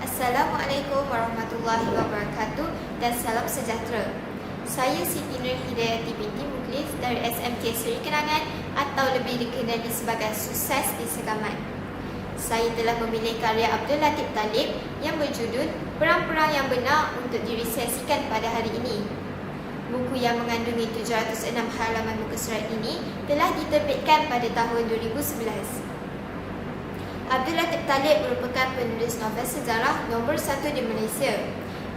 Assalamualaikum warahmatullahi wabarakatuh dan salam sejahtera. Saya Siti Nur Hidayati binti Mukhlis dari SMK Seri Kenangan atau lebih dikenali sebagai Sukses di Segamat. Saya telah memilih karya Abdul Latif Talib yang berjudul Perang-Perang yang Benar untuk diresesikan pada hari ini. Buku yang mengandungi 706 halaman muka surat ini telah diterbitkan pada tahun 2011. Abdul Latif Talib merupakan penulis novel sejarah nombor 1 di Malaysia.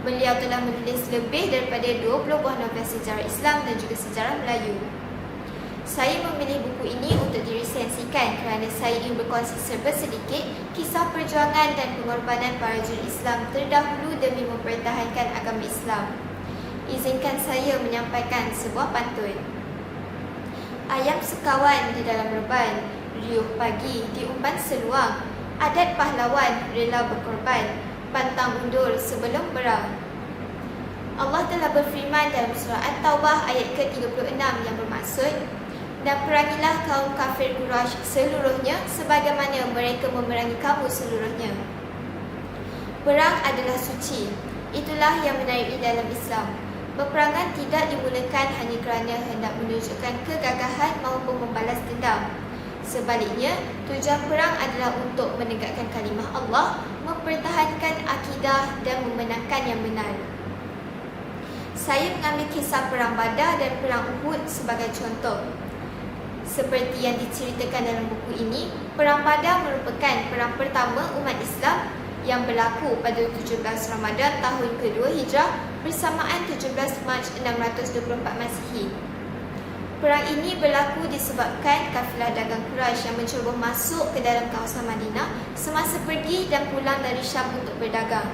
Beliau telah menulis lebih daripada 20 buah novel sejarah Islam dan juga sejarah Melayu. Saya memilih buku ini untuk diresensikan kerana saya ingin berkongsi serba sedikit kisah perjuangan dan pengorbanan para juri Islam terdahulu demi mempertahankan agama Islam. Izinkan saya menyampaikan sebuah pantun. Ayam sekawan di dalam reban, riuh pagi diumpan seluang, adat pahlawan rela berkorban, pantang mundur sebelum berang. Allah telah berfirman dalam surah At-Taubah ayat ke-36 yang bermaksud, dan perangilah kaum kafir Quraisy seluruhnya sebagaimana mereka memerangi kamu seluruhnya. Perang adalah suci, itulah yang menarik dalam Islam. Peperangan tidak dimulakan hanya kerana hendak menunjukkan kegagahan maupun membalas dendam. Sebaliknya, tujuan perang adalah untuk menegakkan kalimah Allah, mempertahankan akidah dan memenangkan yang benar. Saya mengambil kisah Perang Badar dan Perang Uhud sebagai contoh. Seperti yang diceritakan dalam buku ini, Perang Badar merupakan perang pertama umat Islam yang berlaku pada 17 Ramadan tahun kedua Hijrah bersamaan 17 Mac 624 Masihi. Perang ini berlaku disebabkan kafilah dagang Quraisy yang mencuba masuk ke dalam kawasan Madinah semasa pergi dan pulang dari Syam untuk berdagang.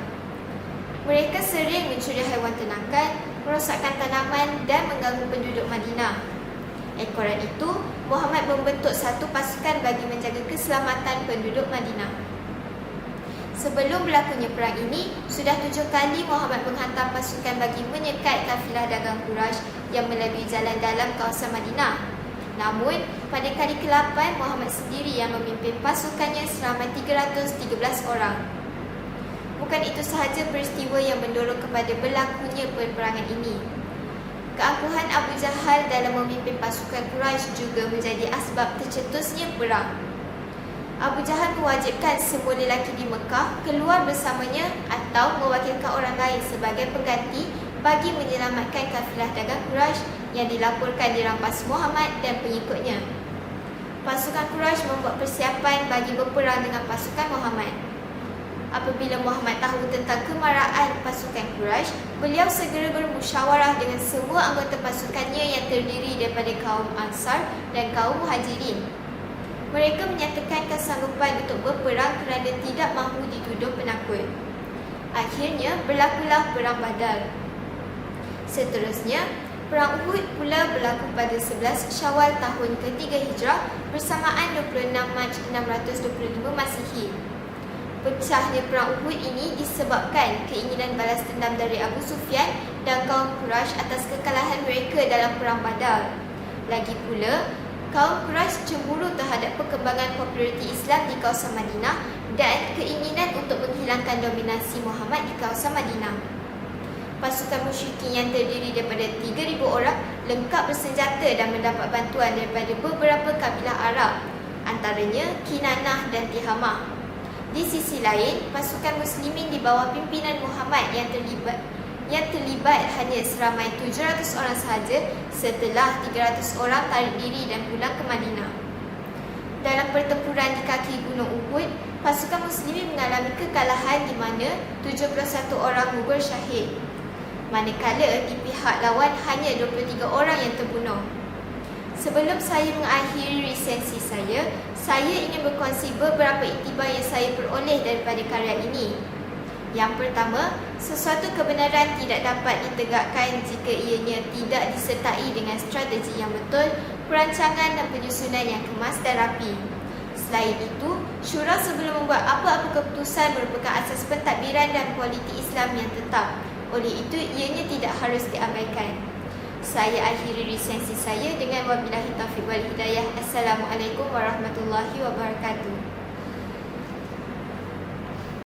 Mereka sering mencuri haiwan ternakan, merosakkan tanaman dan mengganggu penduduk Madinah. Ekoran itu, Muhammad membentuk satu pasukan bagi menjaga keselamatan penduduk Madinah. Sebelum berlakunya perang ini, sudah 7 kali Muhammad menghantar pasukan bagi menyekat kafilah dagang Quraisy yang melalui jalan dalam kawasan Madinah. Namun, pada kali ke-8, Muhammad sendiri yang memimpin pasukannya seramai 313 orang. Bukan itu sahaja peristiwa yang mendorong kepada berlakunya peperangan ini. Keangkuhan Abu Jahal dalam memimpin pasukan Quraisy juga menjadi asbab tercetusnya perang. Abu Jahal mewajibkan semua lelaki di Mekah keluar bersamanya atau mewakilkan orang lain sebagai pengganti bagi menyelamatkan kafilah dagang Quraisy yang dilaporkan dirampas Muhammad dan pengikutnya. Pasukan Quraisy membuat persiapan bagi berperang dengan pasukan Muhammad. Apabila Muhammad tahu tentang kemarahan pasukan Quraisy, beliau segera bermusyawarah dengan semua anggota pasukannya yang terdiri daripada kaum Ansar dan kaum Muhajirin. Mereka menyatakan kesanggupan untuk berperang kerana tidak mahu dituduh penakut. Akhirnya berlakulah Perang Badar. Seterusnya, Perang Uhud pula berlaku pada 11 Syawal tahun ke-3 Hijrah bersamaan 26 Mac 625 Masihi. Pecahnya Perang Uhud ini disebabkan keinginan balas dendam dari Abu Sufyan dan kaum Quraisy atas kekalahan mereka dalam Perang Badar. Lagi pula, kaum Quraisy cemburu terhadap perkembangan populariti Islam di kawasan Madinah dan keinginan untuk menghilangkan dominasi Muhammad di kawasan Madinah. Pasukan musyrikin yang terdiri daripada 3,000 orang lengkap bersenjata dan mendapat bantuan daripada beberapa kabilah Arab, antaranya Kinanah dan Tihamah. Di sisi lain, pasukan muslimin di bawah pimpinan Muhammad yang terlibat hanya seramai 700 orang sahaja setelah 300 orang tarik diri dan pulang ke Madinah. Dalam pertempuran di kaki Gunung Uhud, pasukan muslimin mengalami kekalahan di mana 71 orang gugur syahid. Manakala di pihak lawan hanya 23 orang yang terbunuh. Sebelum saya mengakhiri resensi saya ingin berkongsi beberapa iktibar yang saya peroleh daripada karya ini. Yang pertama, sesuatu kebenaran tidak dapat ditegakkan jika ianya tidak disertai dengan strategi yang betul, perancangan dan penyusunan yang kemas dan rapi. Selain itu, syura sebelum membuat apa-apa keputusan merupakan asas pentadbiran dan kualiti Islam yang tetap. Oleh itu, ianya tidak harus diabaikan. Saya akhiri resensi saya dengan wabillahi taufiq wal hidayah. Assalamualaikum warahmatullahi wabarakatuh.